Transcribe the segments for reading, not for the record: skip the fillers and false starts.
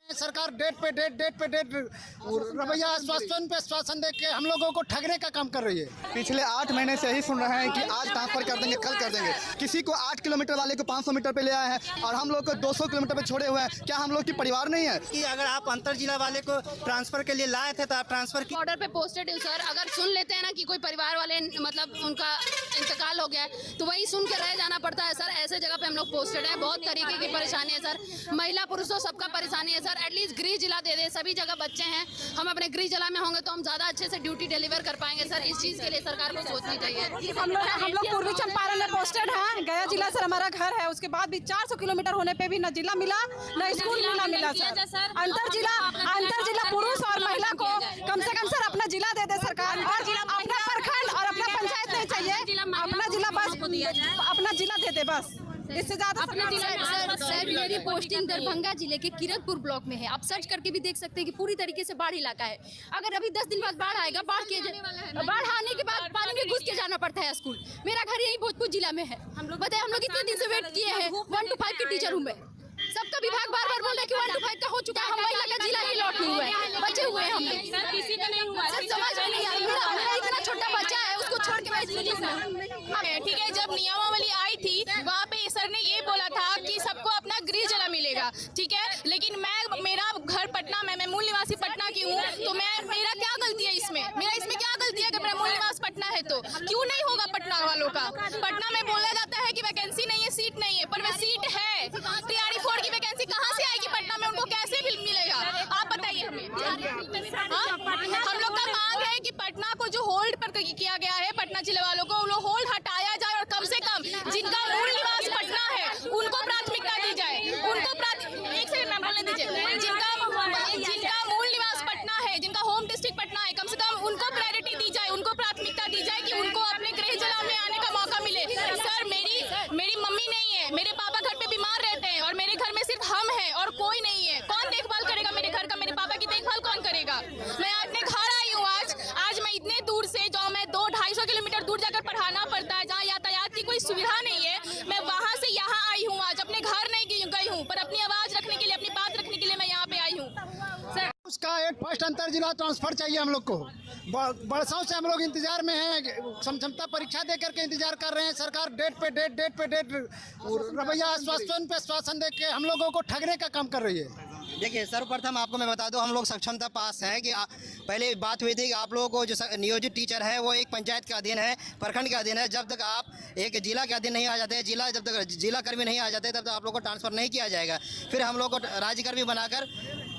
सरकार डेट पे डेट रवैया आश्वासन दे के हम लोगों को ठगने का काम कर रही है। पिछले 8 महीने से यही सुन रहे हैं कि आज ट्रांसफर कर देंगे, कल कर देंगे। किसी को 8 किलोमीटर वाले को 500 मीटर पे ले आए हैं और हम लोग को 200 किलोमीटर पे छोड़े हुए हैं। क्या हम लोग की परिवार नहीं है कि अगर आप अंतर जिला वाले को ट्रांसफर के लिए लाए थे तो आप ट्रांसफर की ऑर्डर पे पोस्टेड है सर। अगर सुन लेते हैं ना कि कोई परिवार वाले मतलब उनका इंतकाल हो गया है तो वही सुन के रह जाना पड़ता है सर। ऐसे जगह पे हम लोग पोस्टेड हैं। बहुत तरीके की परेशानी है सर, महिला पुरुषों सबका परेशानी है सर। एटलीस्ट गृह जिला दे दे। सभी जगह बच्चे हैं, हम अपने गृह जिला में होंगे तो हम ज्यादा अच्छे से ड्यूटी डिलीवर कर पाएंगे सर। इस चीज के लिए सरकार को सोचनी चाहिए। हम लोग पूर्वी चंपारण में पोस्टेड हैं। गया जिला सर हमारा घर है, उसके बाद भी 400 किलोमीटर होने पे भी न जिला मिला न स्कूल मिला सर। अंतर जिला पुरुष और महिला को कम से कम सर अपना जिला दे दे सरकार। अपना प्रखंड और अपना पंचायत नहीं चाहिए, अपना जिला बस अपना जिला दे दे बस। इससे ज्यादा अपना जिला सर मेरी पोस्टिंग दरभंगा जिले के किरतपुर ब्लॉक में है। आप सर्च करके भी देख सकते हैं कि पूरी तरीके से बाढ़ इलाका है। अगर अभी 10 दिन बाद बाढ़ आएगा, बाढ़ आने के बाद पानी में घुस के जाना पड़ता है स्कूल। मेरा घर यही भोजपुर जिला में है। हम लोग बताए, हम लोग इतने दिन से वेट किए हैं। 1 to 5 की टीचर हूँ मैं। सबका विभाग बार बोल रहा है कि 1 to 5 का हो चुका है। हम महिला का जिला ही लौट नहीं हुआ है, बचे हुए हैं हम लोग। किसी का नहीं हुआ सर, समझ में नहीं आ रहा। मेरा इतना छोटा बच्चा है, उसको छोड़ के मैं ठीक है। जब नियमावली आई थी वहाँ पे सर ने ये बोला था कि सबको अपना गृह जिला मिलेगा, ठीक है। लेकिन मेरा घर पटना में, मैं मूल निवासी पटना की हूँ, तो मेरा क्या गलती है इसमें? मेरा इसमें क्या गलती है कि मेरा मूल निवास पटना है तो क्यों नहीं होगा पटना वालों का? पटना में बोला जाता है कि वैकेंसी नहीं है, सीट नहीं है, पर वह सीट है। तैयारी 4 की वैकेंसी कहाँ से आएगी पटना में? उनको कैसे मिलेगा आप बताइए हमें। हम लोग का मांग है कि पटना को जो होल्ड पर किया गया है, पटना जिले वालों को वो होल्ड हटाया जाए और कम से कम जिनका मूल निवास पटना है उनको प्राथमिकता दी जाए। उनको एक सेकंड मैम बोलने दीजिए। जिनका मूल निवास पटना है, जिनका होम डिस्ट्रिक्ट पटना है, कम से कम उनको प्रायोरिटी दी जाए, उनको प्राथमिकता दी जाए कि उनको अपने गृह जिला में आने का मौका मिले। सर मेरी मम्मी नहीं है, मेरे पापा घर पे बीमार रहते हैं और मेरे घर में सिर्फ हम हैं और कोई नहीं है। कौन देखभाल करेगा मेरे घर का? मेरे पापा की देखभाल कौन करेगा? मैं अपने घर आई हूँ आज मैं इतने दूर से, जो मैं 200-250 किलोमीटर दूर जाकर पढ़ाना पड़ता है, जहाँ यातायात की कोई सुविधा नहीं है। मैं वहाँ से यहाँ आई हूँ आज, अपने घर नहीं गई हूँ, पर अपनी आवाज रखने के लिए, अपनी बात रखने के लिए मैं यहाँ पे आई हूँ सर। उसका एक फर्स्ट अंतर जिला ट्रांसफर चाहिए हम लोग को। बरसों से हम लोग इंतजार में हैं, क्षमता परीक्षा दे करके इंतजार कर रहे हैं। सरकार डेट पे डेट रवैया आश्वासन दे के हम लोगों को ठगने का काम कर रही है। देखिए सर्वप्रथम आपको मैं बता दूं, हम लोग सक्षमता पास हैं कि पहले बात हुई थी कि आप लोगों को जो नियोजित टीचर है वो एक पंचायत का अधीन है, प्रखंड का अधीन है। जब तक आप एक जिला के अधीन नहीं आ जाते, जब तक जिला कर्मी नहीं आ जाते, तब तक आप लोग को ट्रांसफ़र नहीं किया जाएगा। फिर हम लोग को राज्य कर्मी बनाकर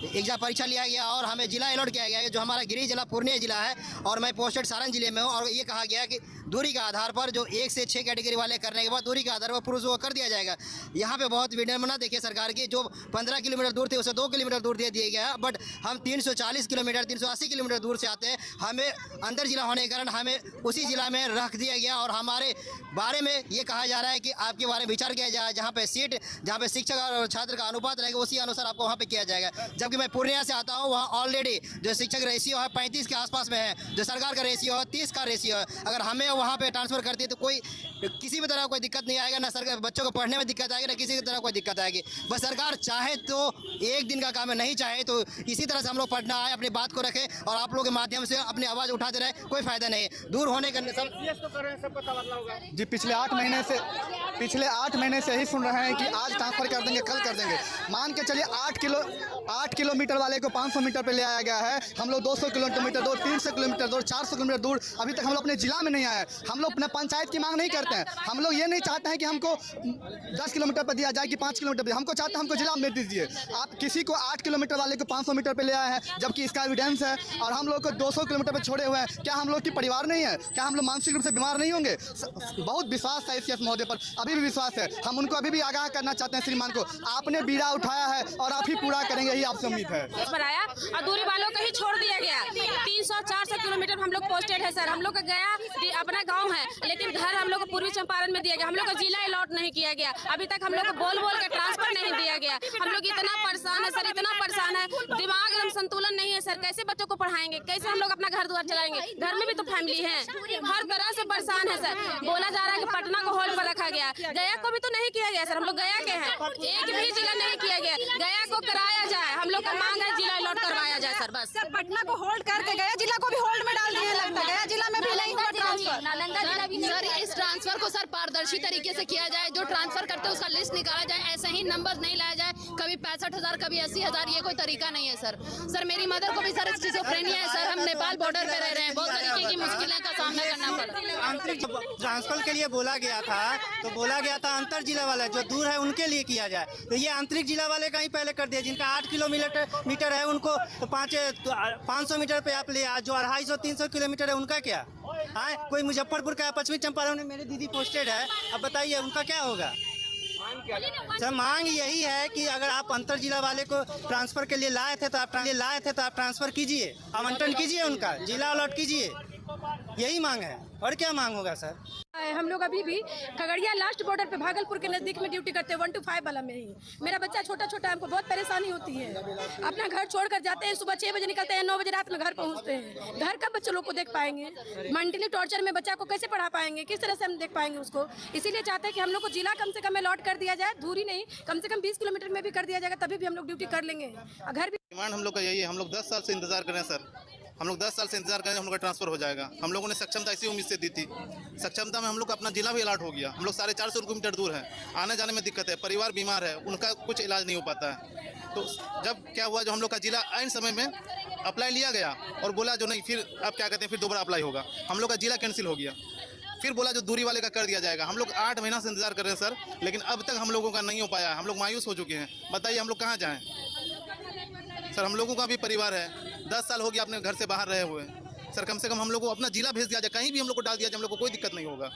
एग्जाम परीक्षा लिया गया और हमें जिला अलॉट किया गया है, जो हमारा गृह जिला पूर्णिया जिला है और मैं पोस्टेड सारण जिले में हूँ। और ये कहा गया कि दूरी के आधार पर जो 1 से 6 कैटेगरी वाले करने के बाद दूरी के आधार पर पुरुषों को कर दिया जाएगा। यहाँ पे बहुत विडम्बना देखिए सरकार की, जो 15 किलोमीटर दूर थे उसे 2 किलोमीटर दूर दे दिया गया। बट हम 340 किलोमीटर 380 किलोमीटर दूर से आते हैं, हमें अंतर जिला होने के कारण हमें उसी जिला में रख दिया गया और हमारे बारे में ये कहा जा रहा है कि आपके बारे में विचार किया जाए, जहाँ पे सीट, जहाँ पे शिक्षक और छात्र का अनुपात रहेगा उसी अनुसार आपको वहाँ पे किया जाएगा। जबकि मैं पूर्णिया से आता हूँ, वहाँ ऑलरेडी जो शिक्षक रेशियो है 35 के आसपास में है, जो सरकार का रेशियो है 30 का रेशियो है। अगर हमें वहाँ पे ट्रांसफ़र करती है तो कोई किसी भी तरह कोई दिक्कत नहीं आएगा, ना सरकार बच्चों को पढ़ने में दिक्कत आएगी, ना किसी तरह कोई दिक्कत आएगी। बस सरकार चाहे तो एक दिन का काम है, नहीं चाहे तो इसी तरह से हम लोग पढ़ना आए, अपनी बात को रखें और आप लोगों के माध्यम से अपनी आवाज़ उठाते रहे, कोई फायदा नहीं। दूर होने का जी पिछले 8 महीने से यही सुन रहे हैं कि आज ट्रांसफर कर देंगे, कल कर देंगे। मान के चलिए 8 किलोमीटर वाले को 500 मीटर पे ले आया गया है। हम लोग 200 किलोमीटर दूर, 300 किलोमीटर दूर, 400 किलोमीटर दूर, अभी तक हम लोग अपने जिला में नहीं आए। हम लोग अपने पंचायत की मांग नहीं करते हैं। हम लोग ये नहीं चाहते हैं कि हमको 10 किलोमीटर पर दिया जाए कि 5 किलोमीटर पर, हमको चाहते हैं हमको जिला में दीजिए। आप किसी को 8 किलोमीटर वाले को 500 मीटर पे ले आए हैं, जबकि इसका एविडेंस है, और हम लोग को 200 किलोमीटर पे छोड़े हुए हैं। क्या हम लोग की परिवार नहीं है? क्या हम लोग मानसिक रूप से बीमार नहीं होंगे? बहुत विश्वास था इस महोदय पर, अभी भी विश्वास है। हम उनको अभी भी आगाह करना चाहते हैं श्रीमान को, आपने बीड़ा उठाया है और आप ही पूरा करेंगे, यही आपसे उम्मीद है। आया और दूरी वालों को ही छोड़ दिया गया। 300-400 किलोमीटर हम लोग पोस्टेड है सर। हम लोग का गया अपना गांव है, लेकिन घर हम लोग को पूर्वी चंपारण में दिया गया। हम लोग को जिला अलॉट नहीं किया गया। अभी तक हम लोग को बोल के ट्रांसफर नहीं दिया गया। हम लोग इतना परेशान है सर, इतना परेशान है, दिमाग एकदम संतुलन नहीं है सर। कैसे बच्चों को पढ़ाएंगे, कैसे हम लोग अपना घर द्वार चलाएंगे? घर में भी तो फैमिली है, हर तरह से परेशान है सर। बोला जा रहा है कि पटना को होल्ड पर रखा गया, गया को भी तो नहीं किया गया सर। हम लोग गया के हैं, एक भी जिला नहीं किया गया, गया को कराया जाए। हम लोग का मांग है जिला अलॉट करवाया जाए सर। बस सर पटना को होल्ड करके गया जिला को भी होल्ड में डाल दिए, लगता है गया जिला में भी नहीं हुआ ट्रांसफर। नालंदा जिला भी सर, इस ट्रांसफर को सर पारदर्शी तरीके से किया जाए, जो ट्रांसफर करते हैं उसका लिस्ट निकाला जाए, ऐसे ही नंबर नहीं लाया जाए, कभी 65,000 कभी 80,000, ये कोई तरीका नहीं है सर। सर मेरी मदर को भी सर स्किज़ोफ्रेनिया है सर, हम नेपाल बॉर्डर पे रह रहे हैं, बहुत तरीके की मुश्किलें का सामना करना पड़ रहा है। आंतरिक ट्रांसफर के लिए बोला गया था, तो बोला गया था अंतर जिला वाला जो दूर है उनके लिए किया जाए, तो ये आंतरिक जिला वाले का ही पहले कर दिया। जिनका 8 किलोमीटर है उनको 500 मीटर पे आप ले, जो 250-300 किलोमीटर है उनका क्या? हाँ, कोई मुजफ्फरपुर का, पश्चिमी चंपारण में मेरी दीदी पोस्टेड है, अब बताइए उनका क्या होगा? सर मांग यही है कि अगर आप अंतर जिला वाले को ट्रांसफर के लिए लाए थे तो आप ट्रांसफर कीजिए, आवंटन कीजिए, उनका जिला अलॉट कीजिए, यही मांग है। और क्या मांग होगा सर? हम लोग अभी भी खगड़िया लास्ट बॉर्डर पे भागलपुर के नजदीक में ड्यूटी करते हैं, 1 to 5 वाला में ही। मेरा बच्चा छोटा छोटा, हमको बहुत परेशानी होती है। अपना घर छोड़कर जाते हैं, सुबह 6 बजे निकलते हैं, 9 बजे रात में घर पहुंचते हैं। घर का बच्चों लोग को देख पाएंगे? मेंटली टॉर्चर में बच्चा को कैसे पढ़ा पाएंगे? किस तरह से हम देख पाएंगे उसको? इसीलिए चाहते हैं कि हम लोग को जिला कम से कम अलॉट कर दिया जाए, दूरी नहीं, कम से कम 20 किलोमीटर में भी कर दिया जाएगा, तभी भी हम लोग ड्यूटी कर लेंगे। घर भी डिमांड हम लोग का यही है, हम लोग 10 साल से इंतजार कर रहे हैं सर, हम लोग 10 साल से इंतजार करें हम लोग का ट्रांसफर हो जाएगा। हम लोगों ने सक्षमता इसी उम्मीद से दी थी, सक्षमता में हम लोग का अपना जिला भी अलॉट हो गया। हम लोग 450 किलोमीटर दूर है, आने जाने में दिक्कत है, परिवार बीमार है, उनका कुछ इलाज नहीं हो पाता है। तो जब क्या हुआ, जो हम लोग का जिला ऐन समय में अप्लाई लिया गया और बोला जो नहीं, फिर अब क्या कहते हैं, फिर दोबारा अप्लाई होगा, हम लोग का जिला कैंसिल हो गया। फिर बोला जो दूरी वाले का कर दिया जाएगा। हम लोग 8 महीना से इंतजार कर रहे हैं सर, लेकिन अब तक हम लोगों का नहीं हो पाया है। हम लोग मायूस हो चुके हैं, बताइए हम लोग कहाँ जाएँ सर? हम लोगों का भी परिवार है, 10 साल हो गया अपने घर से बाहर रहे हुए सर। कम से कम हम लोग को अपना जिला भेज दिया जाए, कहीं भी हम लोग को डाल दिया जाए, हम लोग को कोई दिक्कत नहीं होगा।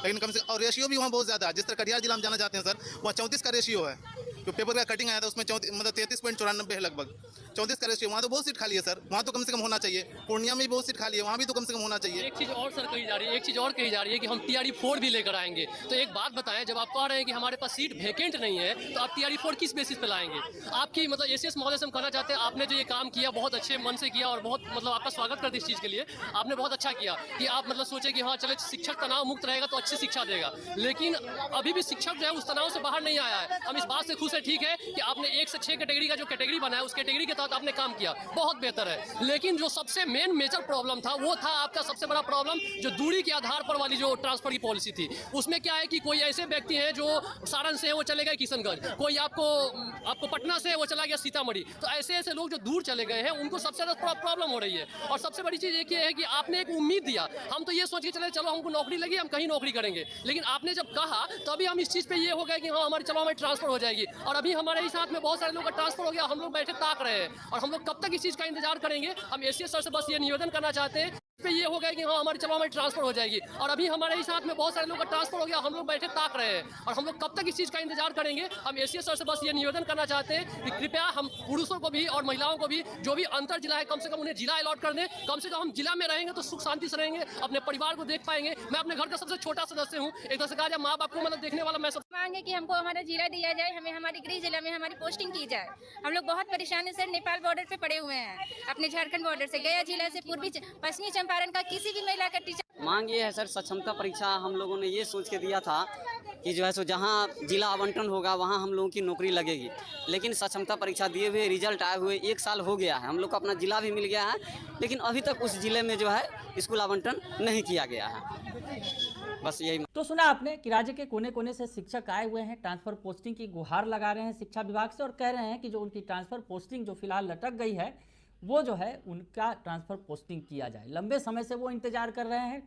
लेकिन कम से कम, और रेशियो भी वहाँ बहुत ज़्यादा है। जिस तरह कटिहार जिला हम जाना चाहते हैं सर, वहाँ 34 का रेशियो है। जो पेपर का कटिंग आया था उसमें 33.94 है लगभग, 34 का रेशियो। वहाँ तो बहुत सीट खाली है सर, वहाँ तो कम से कम होना चाहिए। पूर्णिया में भी बहुत सीट खाली है, वहाँ भी तो कम से कम होना चाहिए। एक चीज़ और सर कही जा रही है, एक चीज़ और कही जा रही है कि हम TRE-4 भी लेकर आएंगे। तो एक बात बताएं, जब आप कह रहे हैं कि हमारे पास सीट वैकेंट नहीं है, तो आप TRE-4 किस बेसिस पे लाएंगे? आपकी मतलब ACS महोदय से हम कहना चाहते हैं, आपने जो ये काम किया बहुत अच्छे मन से किया और बहुत मतलब आपका स्वागत करते इस चीज़ के लिए। आपने बहुत अच्छा किया कि आप मतलब सोचे कि हाँ चले, शिक्षक तनाव मुक्त रहेगा तो अच्छी शिक्षा देगा। लेकिन अभी भी शिक्षक जो है उस तनाव से बाहर नहीं आया है। हम इस बात से खुश है, ठीक है कि आपने 1 से 6 कैटेगरी का जो कैटेगरी बनाया, उस कैटेगरी के तहत आपने काम किया, बहुत बेहतर है। लेकिन जो सबसे मेजर प्रॉब्लम था, वो था आपका सबसे बड़ा प्रॉब्लम, जो दूरी के आधार पर वाली जो ट्रांसफर की पॉलिसी थी। उसमें क्या है कि कोई ऐसे व्यक्ति हैं जो सारण से है वो चले गए किशनगंज, कोई आपको पटना से है वो चला गया सीतामढ़ी। तो ऐसे लोग जो दूर चले गए हैं उनको सबसे ज़्यादा प्रॉब्लम हो रही है। और सबसे बड़ी चीज़ एक ये है कि आपने एक उम्मीद दिया, हम तो ये सोच के चले चलो हमको नौकरी लगी, हम कहीं नौकरी करेंगे। लेकिन आपने जब कहा तो अभी हम इस चीज़ पे ये हो गए कि हाँ हमारी ट्रांसफर हो जाएगी। और अभी हमारे ही साथ में बहुत सारे लोग का ट्रांसफर हो गया, हम लोग बैठे ताक रहे हैं। और हम लोग कब तक इस चीज़ का इंतजार करेंगे? हम ACS सर से बस ये निवेदन करना चाहते हैं पे ये हो गया कि हाँ हमारी ट्रांसफर हो जाएगी। और अभी हमारे ही साथ में बहुत सारे लोग का ट्रांसफर हो गया, हम लोग बैठे ताक रहे हैं। और हम लोग कब तक इस चीज़ का इंतजार करेंगे? हम ACS सर से बस ये निवेदन करना चाहते हैं कि कृपया हम पुरुषों को भी और महिलाओं को भी, जो भी अंतर जिला है, कम से कम उन्हें जिला अलॉट कर दें। कम से कम हम जिला में रहेंगे तो सुख शांति से रहेंगे, अपने परिवार को देख पाएंगे। मैं अपने घर का सबसे छोटा सदस्य हूँ, एक तरह से कहा जाए माँ बाप को मतलब देखने वाला मैं सब। मांगे कि हमको हमारा जिला दिया जाए, हमें हमारे गृह जिला में हमारी पोस्टिंग की जाए। हम लोग बहुत परेशानी से नेपाल बॉर्डर पे पड़े हुए हैं, अपने झारखंड बॉर्डर से, गया जिला से पश्चिमी चंपारण का किसी भी महिला का टीचर। मांग ये है सर, सक्षमता परीक्षा हम लोगों ने ये सोच के दिया था कि जो है सो जहाँ जिला आवंटन होगा वहाँ हम लोगों की नौकरी लगेगी। लेकिन सक्षमता परीक्षा दिए हुए, रिजल्ट आए हुए 1 साल हो गया है, हम लोग को अपना जिला भी मिल गया है, लेकिन अभी तक उस जिले में जो है स्कूल आवंटन नहीं किया गया है। बस यही। तो सुना आपने कि राज्य के कोने कोने से शिक्षक आए हुए हैं, ट्रांसफर पोस्टिंग की गुहार लगा रहे हैं शिक्षा विभाग से, और कह रहे हैं कि जो उनकी ट्रांसफर पोस्टिंग जो फिलहाल लटक गई है, वो जो है उनका ट्रांसफर पोस्टिंग किया जाए। लंबे समय से वो इंतजार कर रहे हैं।